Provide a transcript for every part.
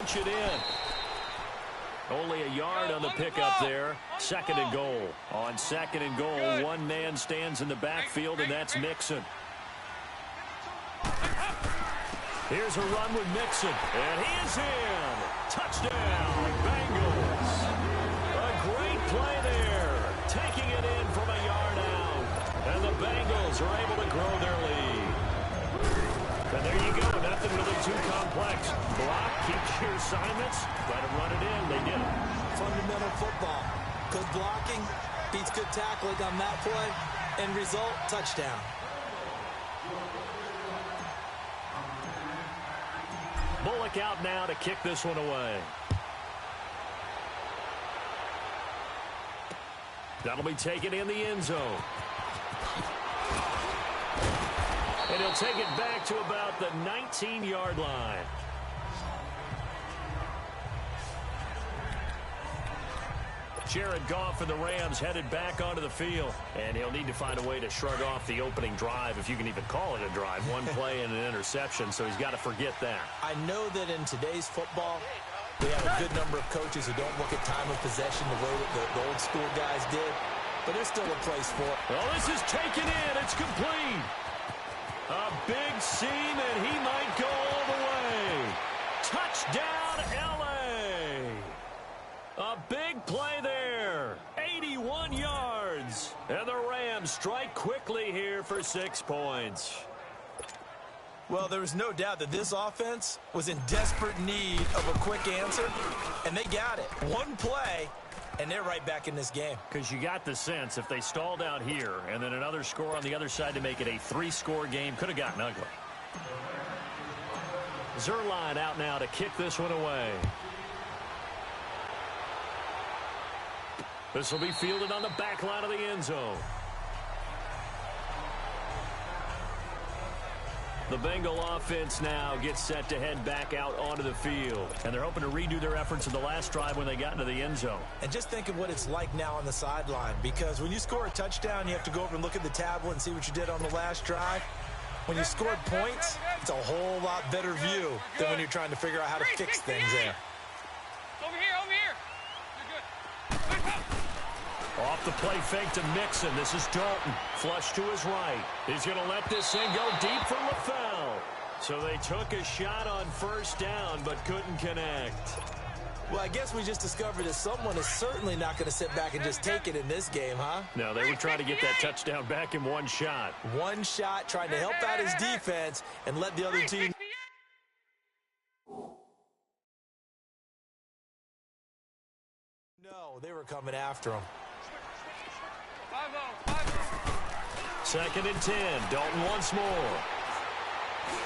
punch it in. Only a yard on the pickup there. 2nd and goal. On 2nd and goal, one man stands in the backfield, and that's Mixon. Here's a run with Mixon, and he is in. Touchdown, Bengals. A great play there, taking it in from a yard out. And the Bengals are able to grow their lead. And there you go, nothing really too complex. Block, keep your assignments, let them run it in. They did it. Fundamental football. Good blocking, beats good tackling on that play. End result, touchdown. Bullock out now to kick this one away. That'll be taken in the end zone. And he'll take it back to about the 19-yard line. Jared Goff and the Rams headed back onto the field. And he'll need to find a way to shrug off the opening drive, if you can even call it a drive. One play and an interception, so he's got to forget that. I know that in today's football, we have a good number of coaches who don't look at time of possession the way that the old school guys did. But there's still a place for it. Well, this is taken in. It's complete. A big seam, and he might go all the way. Touchdown, L.A. A big play there. 81 yards. And the Rams strike quickly here for 6 points. Well, there was no doubt that this offense was in desperate need of a quick answer, and they got it. One play, and they're right back in this game. Because you got the sense if they stalled out here and then another score on the other side to make it a 3-score game, could have gotten ugly. Zerline out now to kick this one away. This will be fielded on the back line of the end zone. The Bengal offense now gets set to head back out onto the field. And they're hoping to redo their efforts in the last drive when they got into the end zone. And just think of what it's like now on the sideline. Because when you score a touchdown, you have to go over and look at the tablet and see what you did on the last drive. When you scored points, it's a whole lot better view than when you're trying to figure out how to fix things there. Over here, over here. You're good. Off the play fake to Mixon. This is Dalton. Flush to his right. He's going to let this thing go deep for LaFell. So they took a shot on first down, but couldn't connect. Well, I guess we just discovered that someone is certainly not going to sit back and just take it in this game, huh? No, they were trying to get that touchdown back in one shot. One shot, trying to help out his defense and let the other team... No, they were coming after him. 2nd and 10. Dalton once more.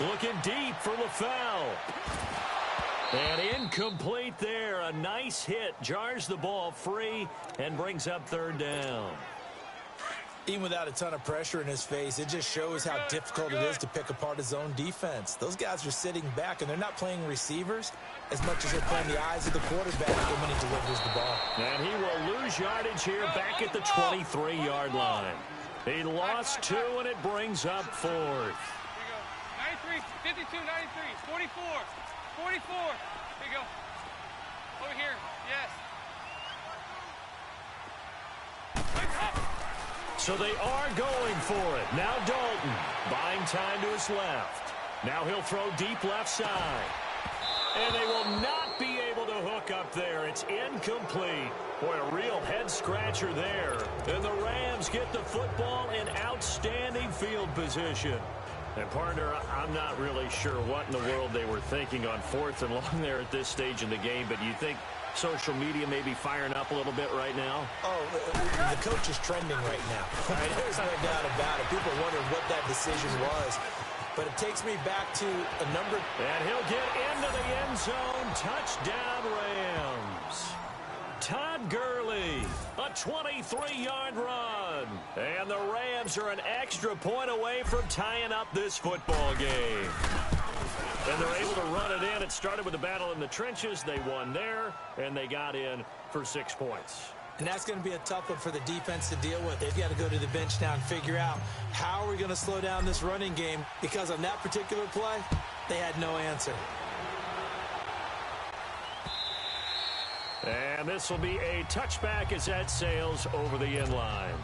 Looking deep for LaFell. And incomplete there. A nice hit. Jars the ball free and brings up 3rd down. Even without a ton of pressure in his face, it just shows how difficult it is to pick apart his own defense. Those guys are sitting back, and they're not playing receivers as much as they're playing the eyes of the quarterback when he delivers the ball. And he will lose yardage here back at the 23-yard line. He lost 2, and it brings up 4th. Here you go. 93, 52, 93, 44, 44. Here you go. Over here. Yes. So they are going for it. Now Dalton buying time to his left. Now he'll throw deep left side. And they will not be able to hook up there. It's incomplete. Boy, a real head-scratcher there. And the Rams get the football in outstanding field position. And, partner, I'm not really sure what in the world they were thinking on 4th and long there at this stage in the game, but do you think social media may be firing up a little bit right now? Oh, the coach is trending right now. There's no doubt about it. People are wondering what that decision was. But it takes me back to a number. And he'll get into the end zone. Touchdown, Rams. Todd Gurley, a 23-yard run. And the Rams are an extra point away from tying up this football game. And they're able to run it in. It started with a battle in the trenches. They won there, and they got in for 6 points. And that's going to be a tough one for the defense to deal with. They've got to go to the bench now and figure out how are we going to slow down this running game, because on that particular play, they had no answer. And this will be a touchback as that sails over the end line.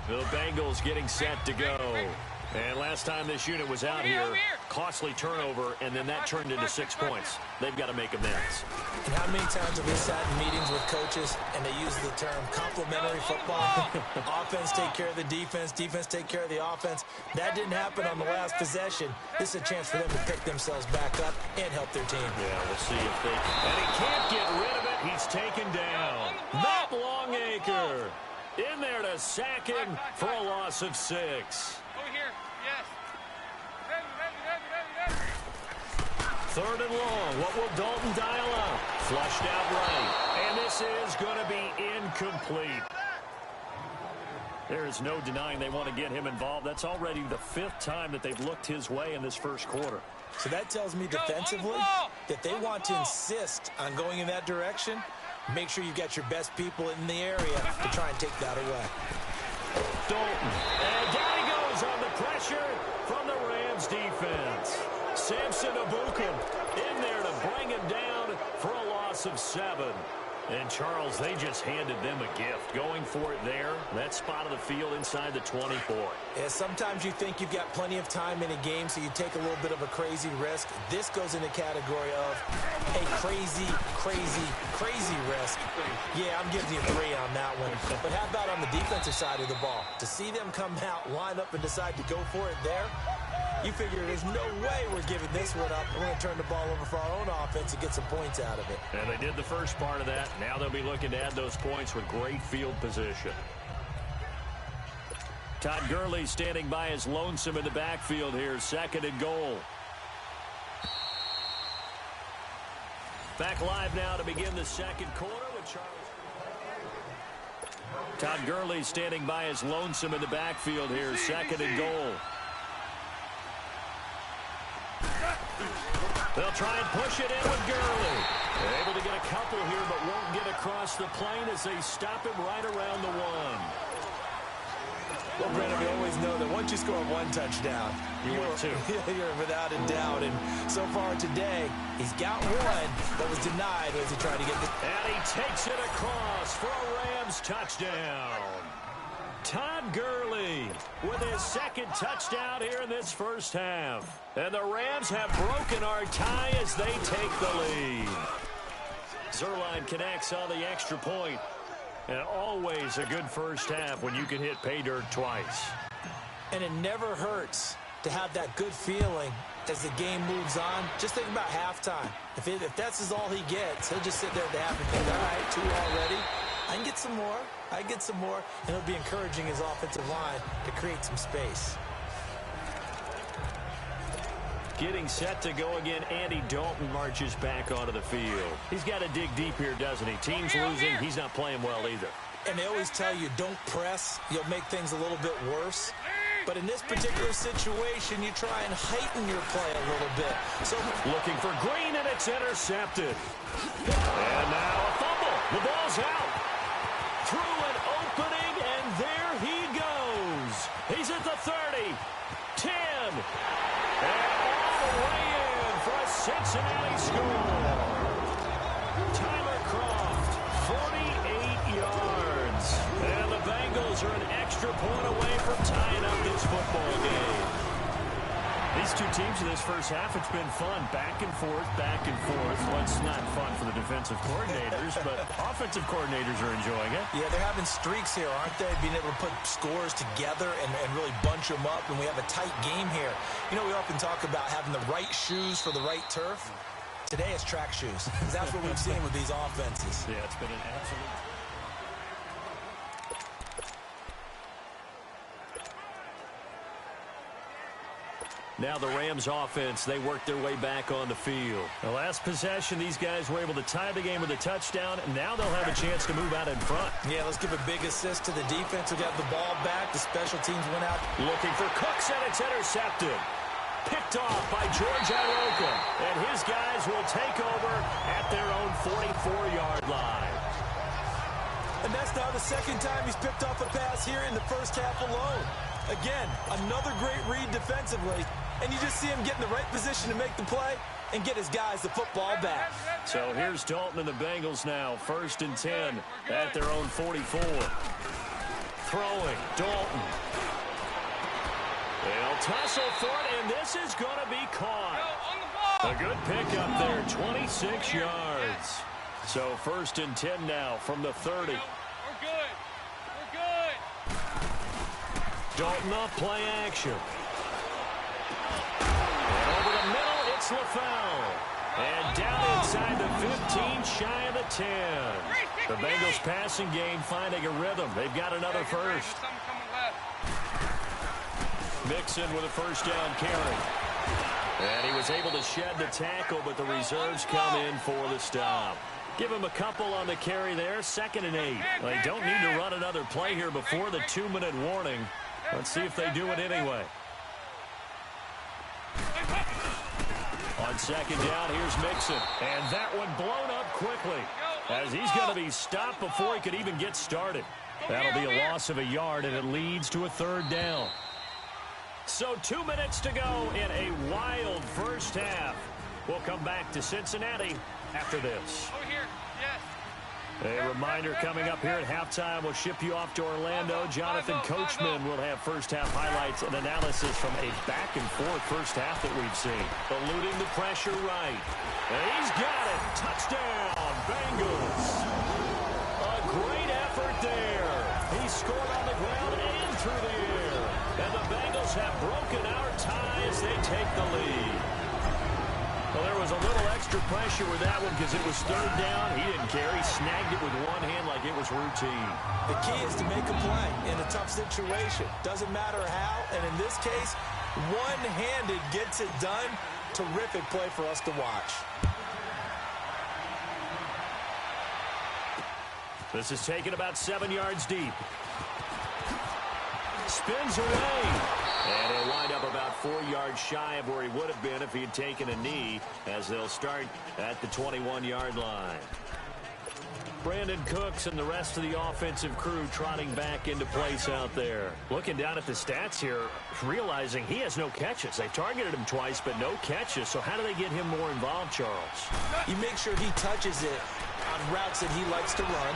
The Bengals getting set to go. And last time this unit was out here, costly turnover, and then that turned into 6 points. They've got to make amends. And how many times have we sat in meetings with coaches and they use the term complementary football? Offense take care of the defense, defense take care of the offense. That didn't happen on the last possession. This is a chance for them to pick themselves back up and help their team. Yeah, we'll see if they... And he can't get rid of it. He's taken down. Matt Longacre in there to sack him for a loss of 6. Over here. Yes. Ready. Third and long. What will Dalton dial up? Flushed out right. And this is going to be incomplete. There is no denying they want to get him involved. That's already the 5th time that they've looked his way in this first quarter. So that tells me defensively that they want to insist on going in that direction. Make sure you've got your best people in the area to try and take that away. Dalton. And down he goes on the pressure from the Rams defense. Samson Abukum in there to bring him down for a loss of 7. And, Charles, they just handed them a gift. Going for it there, that spot of the field inside the 24. Yeah, sometimes you think you've got plenty of time in a game, so you take a little bit of a crazy risk. This goes in the category of a crazy risk. Yeah, I'm giving you 3 on that one. But how about on the defensive side of the ball? To see them come out, line up, and decide to go for it there, you figure there's no way we're giving this one up. We're going to turn the ball over for our own offense and get some points out of it. And they did the first part of that. Now they'll be looking to add those points with great field position. Todd Gurley standing by as lonesome in the backfield here. 2nd and goal. Back live now to begin the second quarter with Charles. Todd Gurley standing by as lonesome in the backfield here. 2nd and goal. They'll try and push it in with Gurley. They're able to get a couple here, but won't get across the plane as they stop him right around the 1. Well, Brandon, we always know that once you score 1 touchdown, you're without a doubt. And so far today, he's got 1 that was denied as he tried to get the... And he takes it across for a Rams touchdown. Todd Gurley with his 2nd touchdown here in this first half. And the Rams have broken our tie as they take the lead. Zerline connects on the extra point. And always a good first half when you can hit pay dirt twice. And it never hurts to have that good feeling as the game moves on. Just think about halftime. If that's all he gets, he'll just sit there at the half and think, all right, 2 already. I can get some more. And it'll be encouraging his offensive line to create some space. Getting set to go again, Andy Dalton marches back onto the field. He's got to dig deep here, doesn't he? Team's losing. He's not playing well either. And they always tell you, don't press. You'll make things a little bit worse. But in this particular situation, you try and heighten your play a little bit. So looking for Green, and it's intercepted. And now a fumble. The ball's out. Through an opening, and there he goes. He's at the 30, 10, and all the way in for a Cincinnati score. Tyler Croft, 48 yards. And the Bengals are an extra point away from tying up this football game. These two teams in this first half, it's been fun. Back and forth, back and forth. Well, it's not fun for the defensive coordinators, but offensive coordinators are enjoying it. Yeah, they're having streaks here, aren't they? Being able to put scores together and really bunch them up, and we have a tight game here. You know, we often talk about having the right shoes for the right turf. Today it's track shoes. That's what we've seen with these offenses. Yeah, it's been an absolute... Now the Rams offense, they work their way back on the field. The last possession, these guys were able to tie the game with a touchdown, and now they'll have a chance to move out in front. Yeah, let's give a big assist to the defense who got the ball back. The special teams went out. Looking for Cooks, and it's intercepted. Picked off by George Iroka, and his guys will take over at their own 44-yard line. And that's now the 2nd time he's picked off a pass here in the first half alone. Again, another great read defensively, and you just see him get in the right position to make the play. and get his guys the football back. So here's Dalton and the Bengals now. 1st and 10 at their own 44. Throwing, Dalton. They'll tussle for it, and this is going to be caught. A good pickup there, 26 yards. So 1st and 10 now from the 30. We're good. We're good. Dalton off play action. And over the middle, it's LaFell. And down inside the 15, shy of the 10. The Bengals passing game finding a rhythm. They've got another first. Mixon with a first down carry. And he was able to shed the tackle, but the reserves come in for the stop. Give him a couple on the carry there. 2nd and 8. They don't need to run another play here before the 2-minute warning. Let's see if they do it anyway. On 2nd down, here's Mixon. And that one blown up quickly as he's going to be stopped before he could even get started. That'll be a loss of a yard, and it leads to a 3rd down. So 2 minutes to go in a wild first half. We'll come back to Cincinnati after this. Over here, yes. A reminder coming up here at halftime. We'll ship you off to Orlando. Jonathan Coachman will have first half highlights and analysis from a back-and-forth first half that we've seen. Eluding the pressure right. And he's got it. Touchdown, Bengals. A great effort there. He scored on the ground and through the air. And the Bengals have broken our tie as they take the lead. Well, there was a little extra pressure with that one because it was 3rd down. He didn't care. He snagged it with one hand like it was routine. The key is to make a play in a tough situation. Doesn't matter how, and in this case, one-handed gets it done. Terrific play for us to watch. This is taken about 7 yards deep. Spins away. And he'll wind up about 4 yards shy of where he would have been if he had taken a knee, as they'll start at the 21-yard line. Brandon Cooks and the rest of the offensive crew trotting back into place out there. Looking down at the stats here, realizing he has no catches. They targeted him twice, but no catches. So how do they get him more involved, Charles? You make sure he touches it on routes that he likes to run.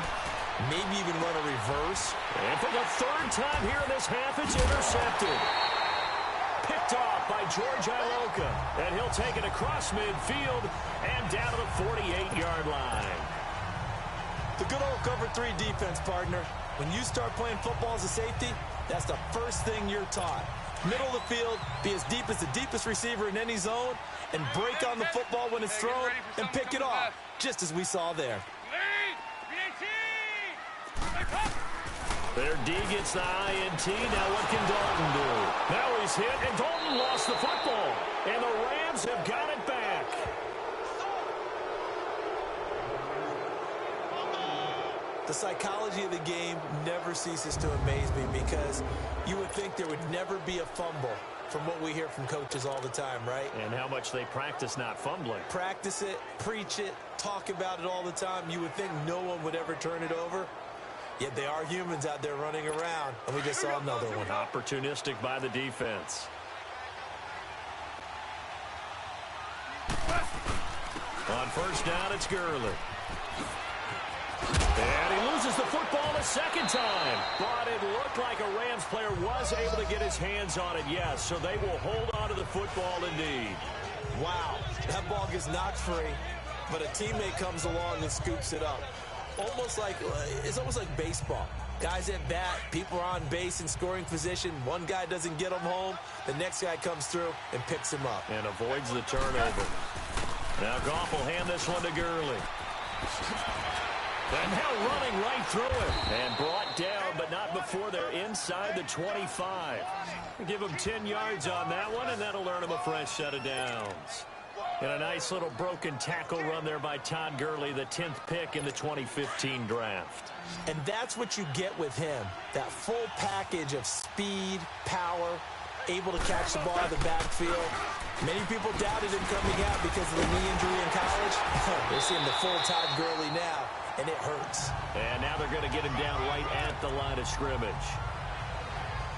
Maybe even run a reverse. And for the 3rd time here in this half, it's intercepted. Picked off by George Iloka. And he'll take it across midfield and down to the 48-yard line. The good old cover 3 defense, partner. When you start playing football as a safety, that's the first thing you're taught. Middle of the field, be as deep as the deepest receiver in any zone, and break on the football when it's thrown and pick it off, just as we saw there. Their D gets the INT. Now what can Dalton do? Now he's hit, and Dalton lost the football. And the Rams have got it back. The psychology of the game never ceases to amaze me because you would think there would never be a fumble from what we hear from coaches all the time, right? And how much they practice not fumbling. Practice it, preach it, talk about it all the time. You would think no one would ever turn it over. Yet they are humans out there running around, and we just saw another one. Opportunistic by the defense. On 1st down, it's Gurley. And he loses the football a 2nd time. But it looked like a Rams player was able to get his hands on it, yes. So they will hold on to the football indeed. Wow, that ball gets knocked free, but a teammate comes along and scoops it up. It's almost like baseball. Guys at bat, people are on base in scoring position. One guy doesn't get them home. The next guy comes through and picks him up. And avoids the turnover. Now Goff will hand this one to Gurley. And now running right through it. And brought down, but not before they're inside the 25. Give him 10 yards on that one, and that'll earn him a fresh set of downs. And a nice little broken tackle run there by Todd Gurley, the 10th pick in the 2015 draft. And that's what you get with him, that full package of speed, power, able to catch the ball out of the backfield. Many people doubted him coming out because of the knee injury in college. They're seeing the full Todd Gurley now, and it hurts. And now they're going to get him down right at the line of scrimmage.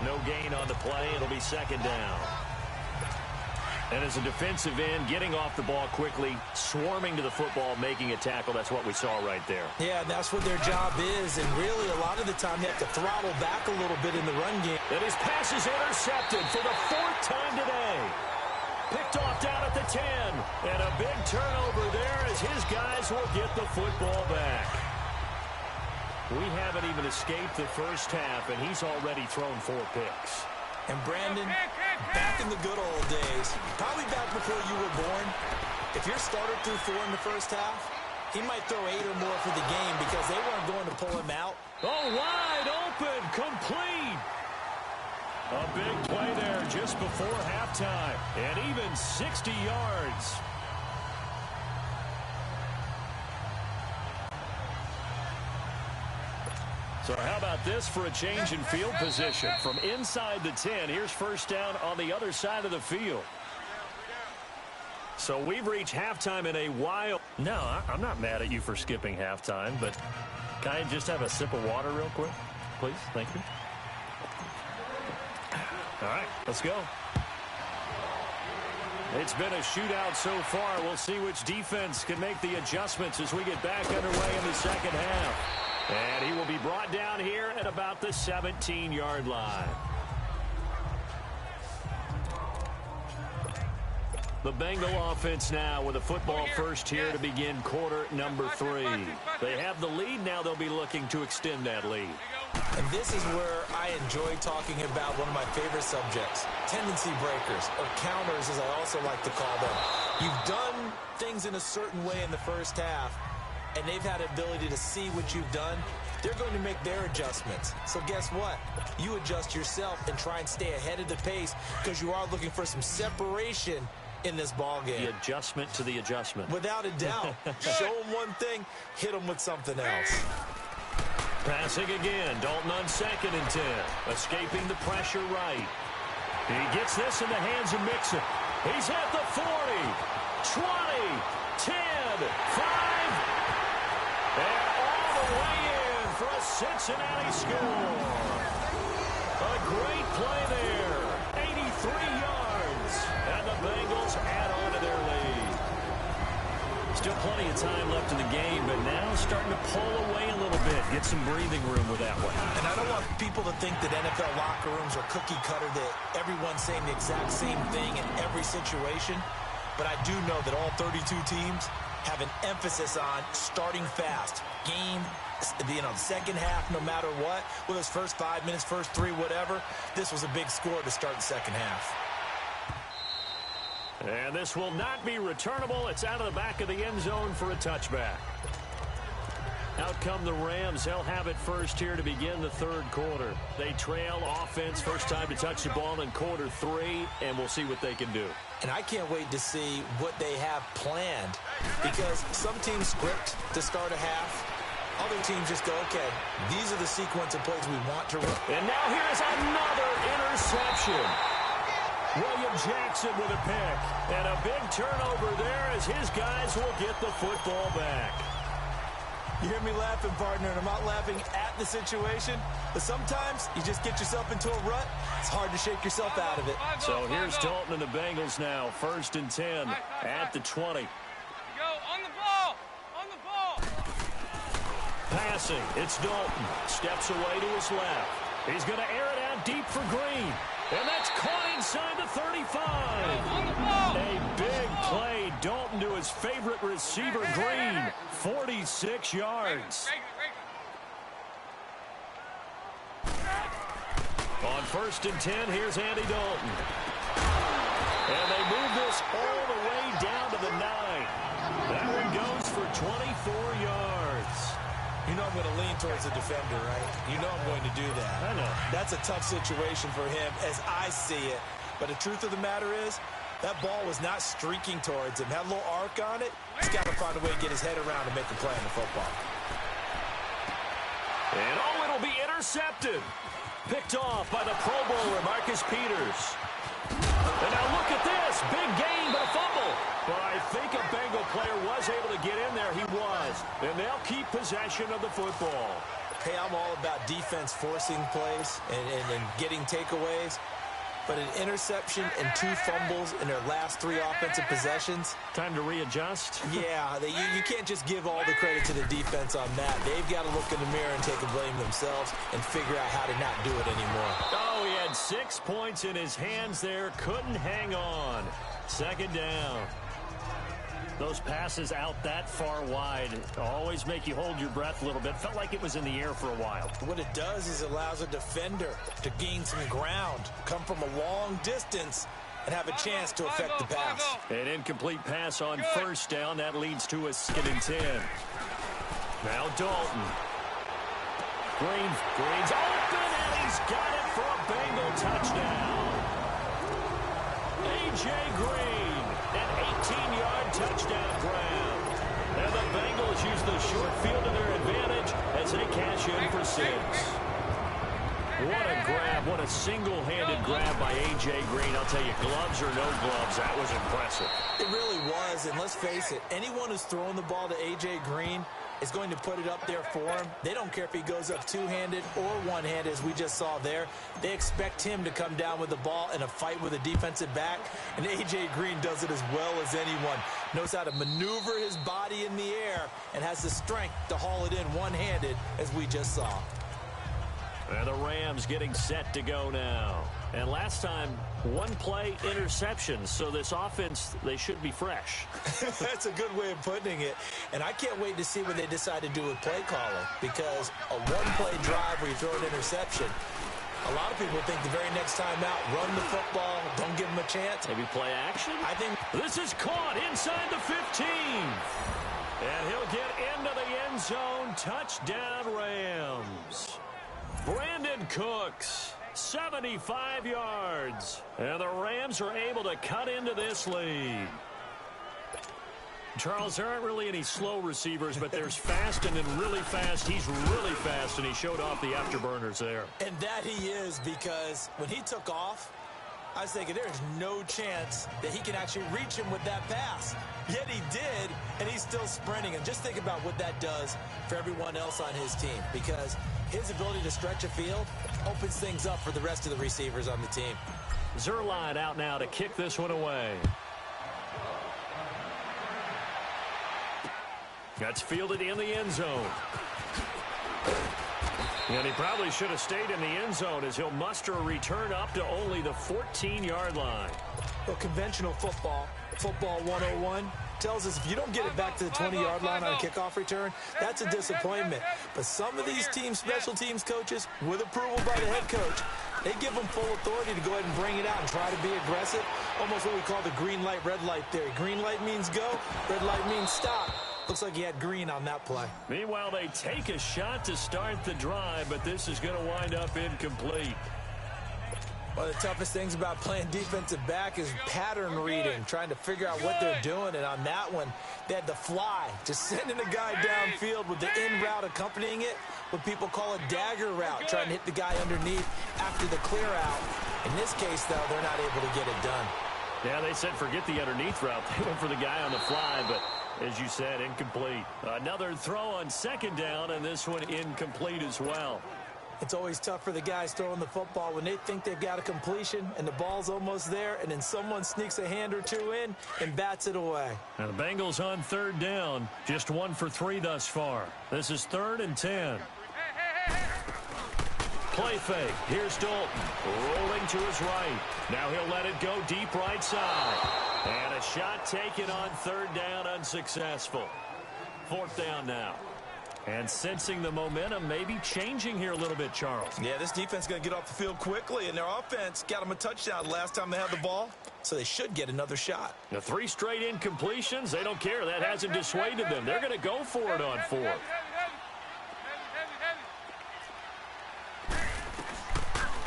No gain on the play. It'll be 2nd down. And as a defensive end, getting off the ball quickly, swarming to the football, making a tackle, that's what we saw right there. Yeah, and that's what their job is. And really, a lot of the time, they have to throttle back a little bit in the run game. And his pass is intercepted for the 4th time today. Picked off down at the 10. And a big turnover there as his guys will get the football back. We haven't even escaped the first half, and he's already thrown 4 picks. And Brandon, back in the good old days, probably back before you were born, if your starter threw 4 in the first half, he might throw 8 or more for the game because they weren't going to pull him out. Oh, wide open, complete. A big play there just before halftime, and even 60 yards. So how about this for a change in field position? From inside the 10, here's first down on the other side of the field. So we've reached halftime in a while. No, I'm not mad at you for skipping halftime, but can I just have a sip of water real quick? Please, thank you. All right, let's go. It's been a shootout so far. We'll see which defense can make the adjustments as we get back underway in the second half. And he will be brought down here at about the 17-yard line. The Bengal offense now with a football first here to begin quarter number 3. They have the lead. Now they'll be looking to extend that lead. And this is where I enjoy talking about one of my favorite subjects, tendency breakers, or counters as I also like to call them. You've done things in a certain way in the first half, and they've had the ability to see what you've done. They're going to make their adjustments. So guess what? You adjust yourself and try and stay ahead of the pace because you are looking for some separation in this ball game. The adjustment to the adjustment. Without a doubt. Show them one thing, hit them with something else. Passing again. Dalton on 2nd and 10. Escaping the pressure right. He gets this in the hands of Mixon. He's at the 40, 20, 10, 5. And all the way in for a Cincinnati score. A great play there. 83 yards. And the Bengals add on to their lead. Still plenty of time left in the game, but now starting to pull away a little bit. Get some breathing room with that one. And I don't want people to think that NFL locker rooms are cookie cutter, that everyone's saying the exact same thing in every situation. But I do know that all 32 teams have an emphasis on starting fast. Game, second half, no matter what. Whether it's first 5 minutes, first 3, whatever. This was a big score to start the second half. And this will not be returnable. It's out of the back of the end zone for a touchback. Out come the Rams. They'll have it first here to begin the third quarter. They trail offense, first time to touch the ball in quarter 3, and we'll see what they can do. And I can't wait to see what they have planned, because some teams script to start a half. Other teams just go, okay, these are the sequence of plays we want to run. And now here is another interception. William Jackson with a pick. And a big turnover there as his guys will get the football back. You hear me laughing, partner, and I'm not laughing at the situation, but sometimes you just get yourself into a rut. It's hard to shake yourself out of it. So here's Dalton and the Bengals now, 1st and 10 at the 20. Go on the ball. On the ball. Passing, it's Dalton. Steps away to his left. He's going to air it out deep for Green. And that's caught inside the 35. A big play. Dalton to his favorite receiver, Green. 46 yards. On 1st and 10, here's Andy Dalton. And they move this all the way down to the 9. That one goes for 24 yards. You know I'm going to lean towards the defender, right? You know I'm going to do that. I know. That's a tough situation for him as I see it. But the truth of the matter is, that ball was not streaking towards him. Had a little arc on it. He's got to find a way to get his head around and make a play in the football. And oh, it'll be intercepted. Picked off by the Pro Bowler, Marcus Peters. And now look at this. Big gain, but a fumble. But I think a Bengal player was able to get in there. He was. And they'll keep possession of the football. Hey, I'm all about defense forcing plays and getting takeaways. but an interception and 2 fumbles in their last 3 offensive possessions. Time to readjust? Yeah, you can't just give all the credit to the defense on that. They've got to look in the mirror and take the blame themselves and figure out how to not do it anymore. Oh, he had 6 points in his hands there. Couldn't hang on. Second down. Those passes out that far wide always make you hold your breath a little bit. Felt like it was in the air for a while. What it does is it allows a defender to gain some ground, come from a long distance, and have a chance to affect the pass. An incomplete pass on first down. That leads to a 2nd and 10. Now Dalton. Green's open, and he's got it for a Bengal touchdown. A.J. Green, an 18-yard touchdown grab. And the Bengals use the short field to their advantage as they cash in for 6. What a grab. What a single-handed grab by A.J. Green. I'll tell you, gloves or no gloves, that was impressive. It really was, and let's face it, anyone who's throwing the ball to A.J. Green is going to put it up there for him. They don't care if he goes up 2-handed or 1-handed, as we just saw there. They expect him to come down with the ball in a fight with a defensive back, and A.J. Green does it as well as anyone. Knows how to maneuver his body in the air and has the strength to haul it in one-handed, as we just saw. And the Rams getting set to go now. And last time, 1-play interception. So this offense, they should be fresh. That's a good way of putting it. And I can't wait to see what they decide to do with play calling. Because a 1-play drive where you throw an interception, a lot of people think the very next time out, run the football, don't give them a chance. Maybe play action? I think this is caught inside the 15. And he'll get into the end zone. Touchdown, Rams. Brandon Cooks, 75 yards. And the Rams are able to cut into this lead. Charles, there aren't really any slow receivers, but there's fast and then really fast. He's really fast, and he showed off the afterburners there. And that he is, because when he took off, I was thinking there's no chance that he can actually reach him with that pass. Yet he did, and he's still sprinting. And just think about what that does for everyone else on his team, because his ability to stretch a field opens things up for the rest of the receivers on the team. Zerline out now to kick this one away. That's fielded in the end zone. And he probably should have stayed in the end zone as he'll muster a return up to only the 14-yard line. Well, conventional football 101, tells us if you don't get it back to the 20-yard line on a kickoff return, that's a disappointment. But some of these team special teams coaches, with approval by the head coach, they give them full authority to go ahead and bring it out and try to be aggressive. Almost what we call the green light, red light theory. Green light means go, red light means stop. Looks like he had green on that play. Meanwhile, they take a shot to start the drive, but this is going to wind up incomplete. One of the toughest things about playing defensive back is pattern reading, trying to figure out what they're doing. And on that one, they had the fly, just sending a guy downfield with the in route accompanying it, what people call a dagger route, trying to hit the guy underneath after the clear out. In this case, though, they're not able to get it done. Yeah, they said forget the underneath route. They went for the guy on the fly, but as you said, incomplete. Another throw on second down, and this one incomplete as well. It's always tough for the guys throwing the football when they think they've got a completion and the ball's almost there, and then someone sneaks a hand or two in and bats it away. Now the Bengals on third down, just 1 for 3 thus far. This is 3rd and 10. Play fake. Here's Dalton rolling to his right. Now he'll let it go deep right side. And a shot taken on third down, unsuccessful. 4th down now. And sensing the momentum maybe changing here a little bit, Charles. Yeah, this defense is going to get off the field quickly, and their offense got them a touchdown last time they had the ball, so they should get another shot. The 3 straight incompletions, they don't care. That hasn't dissuaded them. They're going to go for it on 4th.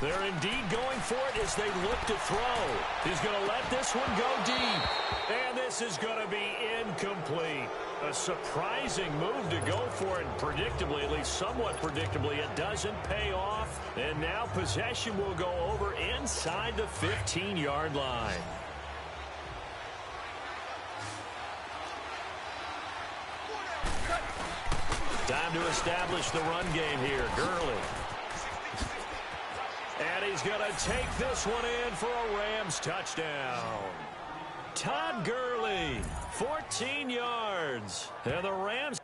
They're indeed going for it as they look to throw. He's going to let this one go deep. And this is going to be incomplete. A surprising move to go for it. Predictably, at least somewhat predictably, it doesn't pay off. And now possession will go over inside the 15-yard line. Time to establish the run game here. Gurley. And And he's going to take this one in for a Rams touchdown. Todd Gurley, 14 yards. And the Rams...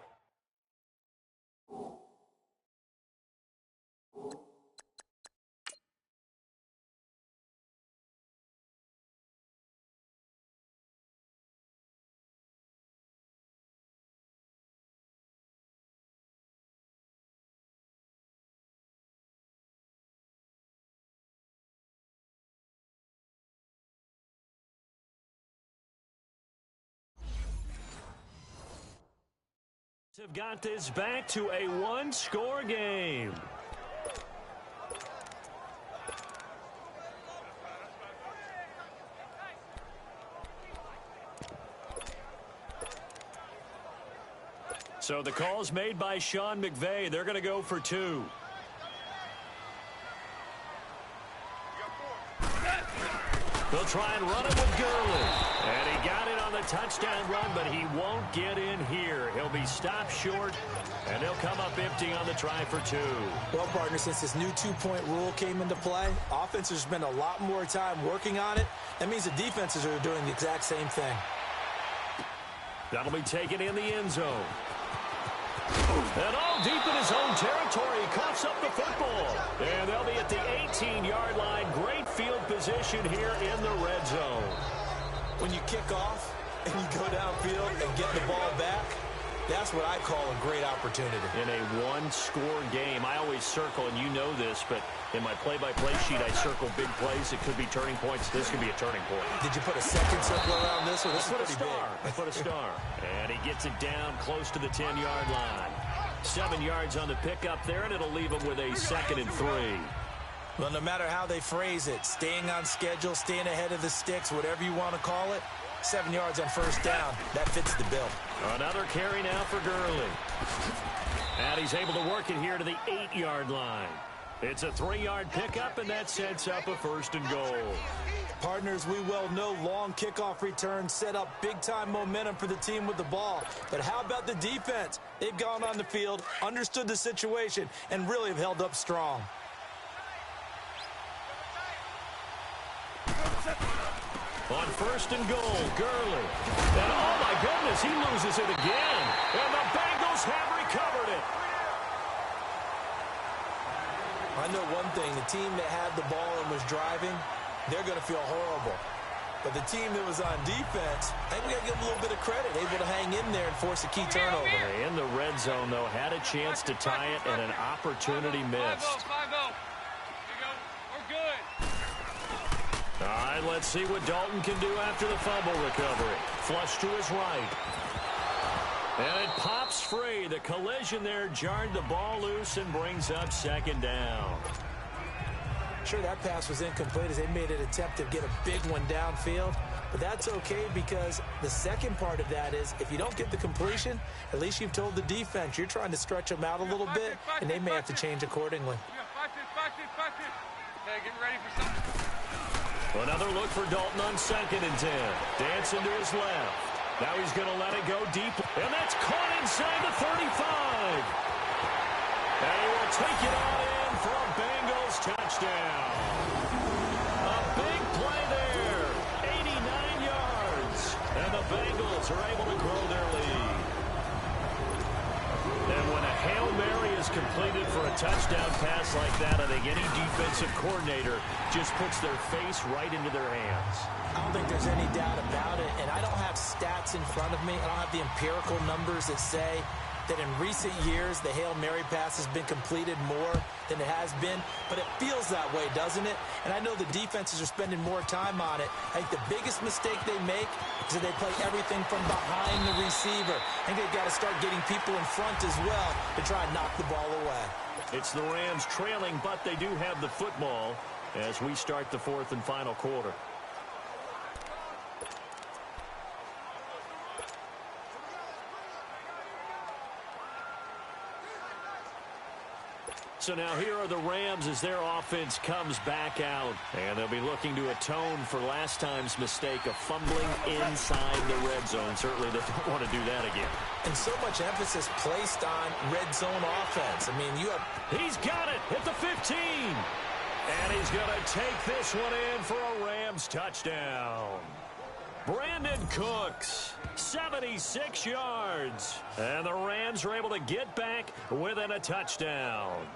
have got this back to a one-score game. So the call's made by Sean McVay. They're going to go for two. They'll try and run it with Gurley. And he got it on the touchdown run, but he won't get in here. He'll be stopped short, and they'll come up empty on the try for two. Well, partner, since this new two-point rule came into play, offenses spend a lot more time working on it. That means the defenses are doing the exact same thing. That'll be taken in the end zone. And all deep in his own territory, he coughs up the football. And they'll be at the 18-yard line. Great field position here in the red zone. When you kick off and you go downfield and get the ball back, that's what I call a great opportunity. In a one-score game, I always circle, and you know this, but in my play-by-play sheet, I circle big plays. It could be turning points. This could be a turning point. Did you put a second circle around this one? This is pretty big. I put a star. And he gets it down close to the 10-yard line. 7 yards on the pickup there, and it'll leave him with a 2nd and 3. Well, no matter how they phrase it, staying on schedule, staying ahead of the sticks, whatever you want to call it, 7 yards on first down. That fits the bill. Another carry now for Gurley. And he's able to work it here to the 8-yard line. It's a 3-yard pickup, and that sets up a 1st and goal. Partners, we well know long kickoff returns set up big-time momentum for the team with the ball. But how about the defense? They've gone on the field, understood the situation, and really have held up strong. On 1st and goal, Gurley. And oh my goodness, he loses it again. And the Bengals have recovered it. I know one thing, the team that had the ball and was driving, they're going to feel horrible. But the team that was on defense, I think we got to give them a little bit of credit, able to hang in there and force a key turnover. In the red zone, though, had a chance to tie it and an opportunity missed. 5-0. Here you go. We're good. All right, let's see what Dalton can do after the fumble recovery. Flush to his right. And it pops free. The collision there jarred the ball loose and brings up 2nd down. Sure, that pass was incomplete as they made an attempt to get a big one downfield. But that's okay because the second part of that is if you don't get the completion, at least you've told the defense you're trying to stretch them out a little bit, and they may have to change accordingly. Okay, get ready for something. Another look for Dalton on 2nd and 10. Dancing to his left. Now he's going to let it go deep. And that's caught inside the 35. And he will take it on in for a Bengals touchdown. A big play there. 89 yards. And the Bengals are able to grow their lead. And when a Hail Mary is completed for a touchdown pass like that, I think any defensive coordinator just puts their face right into their hands. I don't think there's any doubt about it, and I don't have stats in front of me. I don't have the empirical numbers that say that in recent years the Hail Mary pass has been completed more than it has been, but it feels that way, doesn't it? And I know the defenses are spending more time on it. I think the biggest mistake they make is that they play everything from behind the receiver. I think they've got to start getting people in front as well to try and knock the ball away. It's the Rams trailing, but they do have the football as we start the 4th and final quarter. So now here are the Rams as their offense comes back out. And they'll be looking to atone for last time's mistake of fumbling inside the red zone. Certainly they don't want to do that again. And so much emphasis placed on red zone offense. I mean, you have... He's got it at the 15. And he's going to take this one in for a Rams touchdown. Brandon Cooks, 76 yards. And the Rams are able to get back within a touchdown.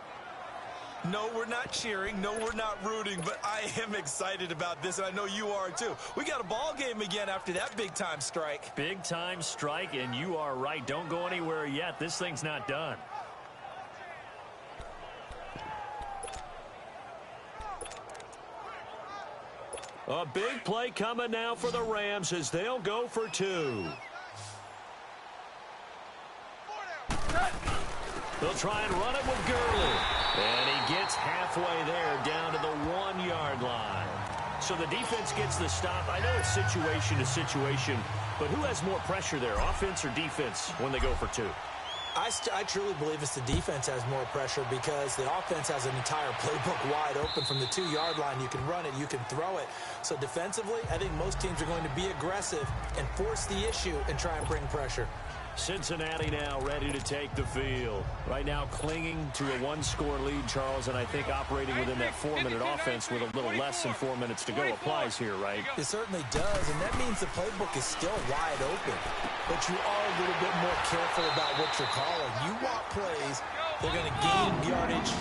No, we're not cheering. No, we're not rooting. But I am excited about this, and I know you are too. We got a ball game again after that big-time strike. Big-time strike, and you are right. Don't go anywhere yet. This thing's not done. A big play coming now for the Rams as they'll go for two. They'll try and run it with Gurley. And he gets halfway there down to the 1 yard line. So the defense gets the stop. I know it's situation to situation, but who has more pressure there, offense or defense, when they go for two? I truly believe it's the defense has more pressure because the offense has an entire playbook wide open from the 2 yard line. You can run it, you can throw it. So defensively, I think most teams are going to be aggressive and force the issue and try and bring pressure. Cincinnati now ready to take the field. Right now clinging to a one-score lead, Charles, and I think operating within that 4-minute offense with a little less than 4 minutes to go applies here, right? It certainly does, and that means the playbook is still wide open. But you are a little bit more careful about what you're calling. You want plays, they're going to gain yardage,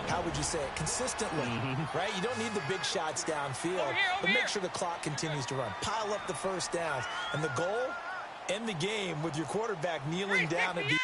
how would you say it, consistently, right? You don't need the big shots downfield, but make sure the clock continues to run. Pile up the first downs, and the goal, end the game with your quarterback kneeling down at the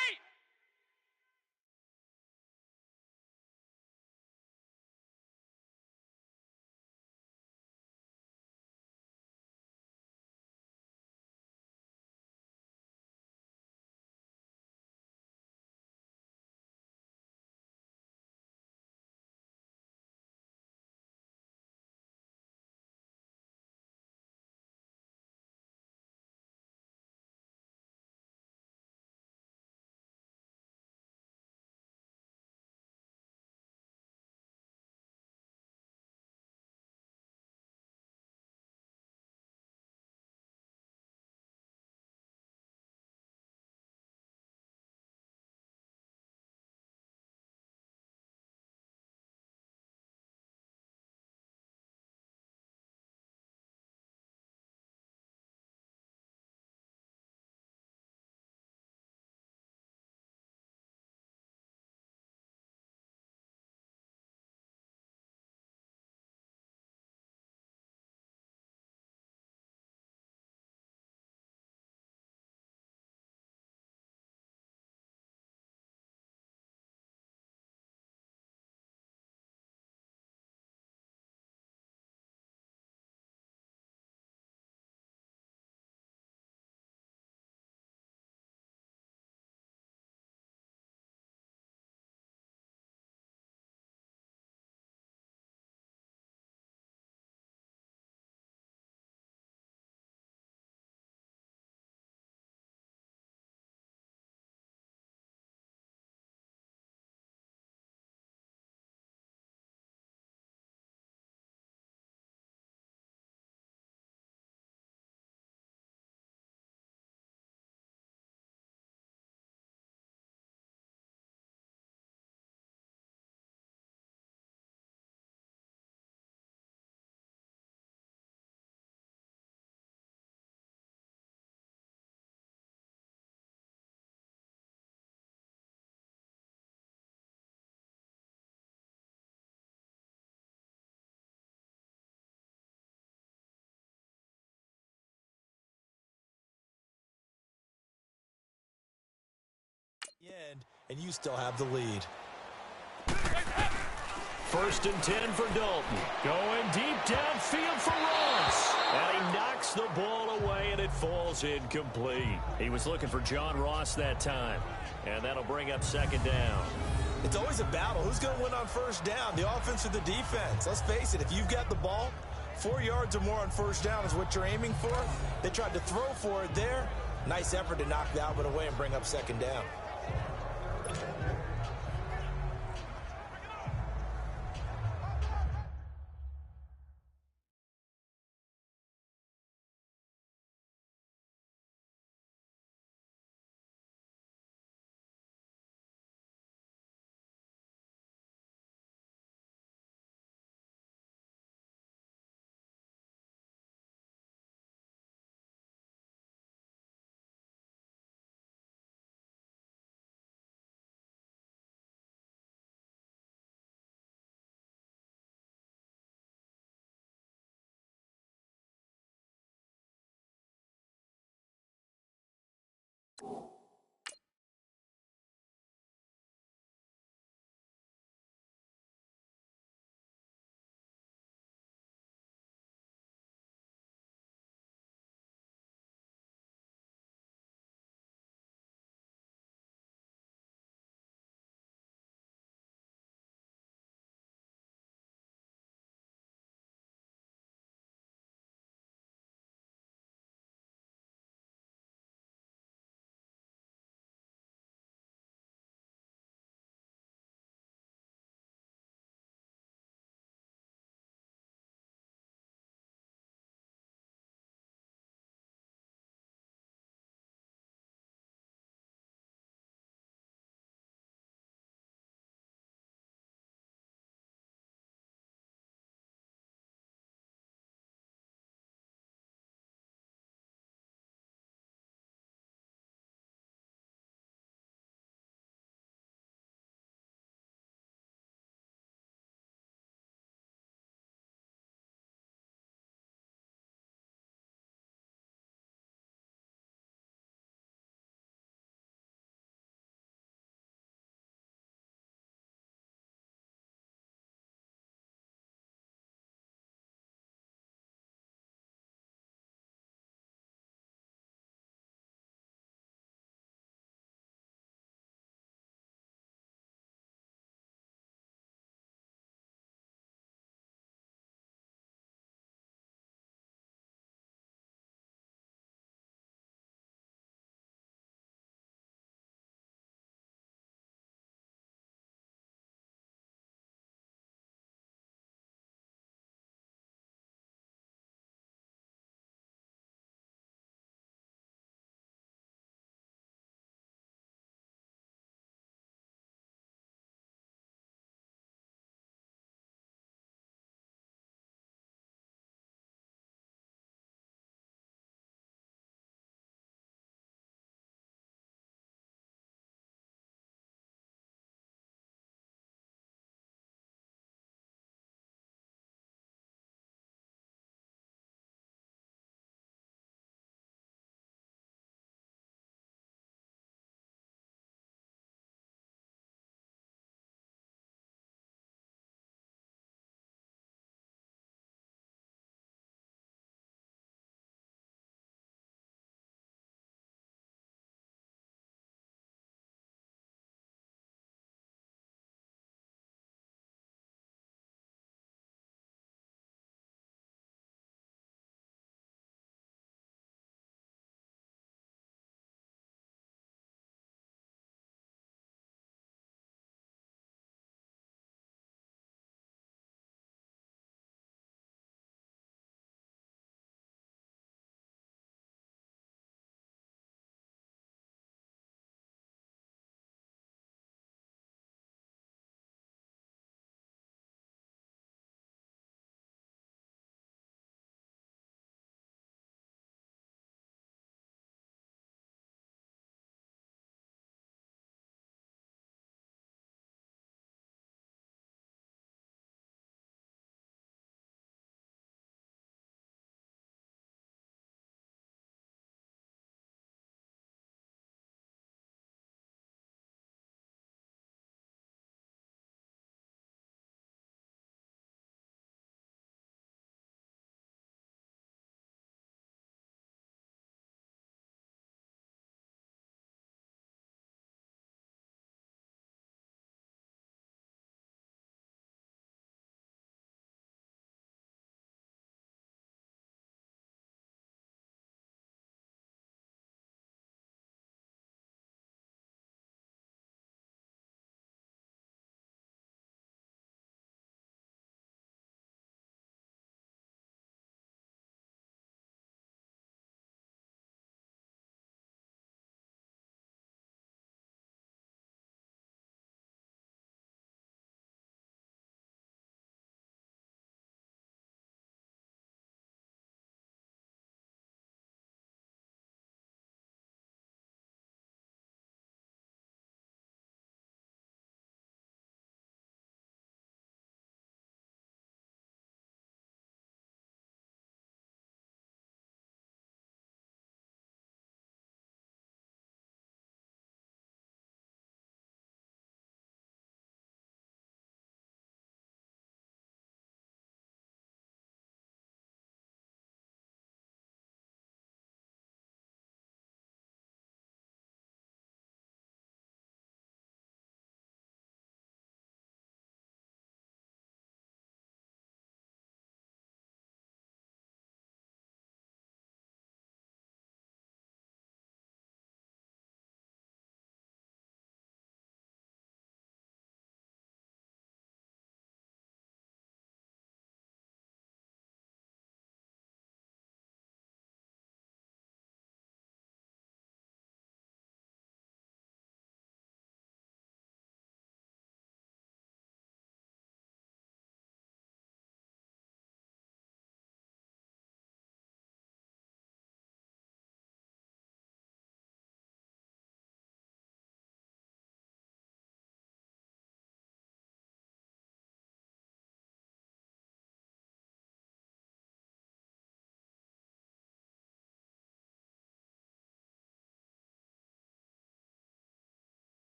end, and you still have the lead. 1st and 10 for Dalton. Going deep downfield for Ross. And he knocks the ball away, and it falls incomplete. He was looking for John Ross that time. And that'll bring up 2nd down. It's always a battle. Who's going to win on 1st down, the offense or the defense? Let's face it, if you've got the ball, 4 yards or more on 1st down is what you're aiming for. They tried to throw for it there. Nice effort to knock that one away and bring up 2nd down. go.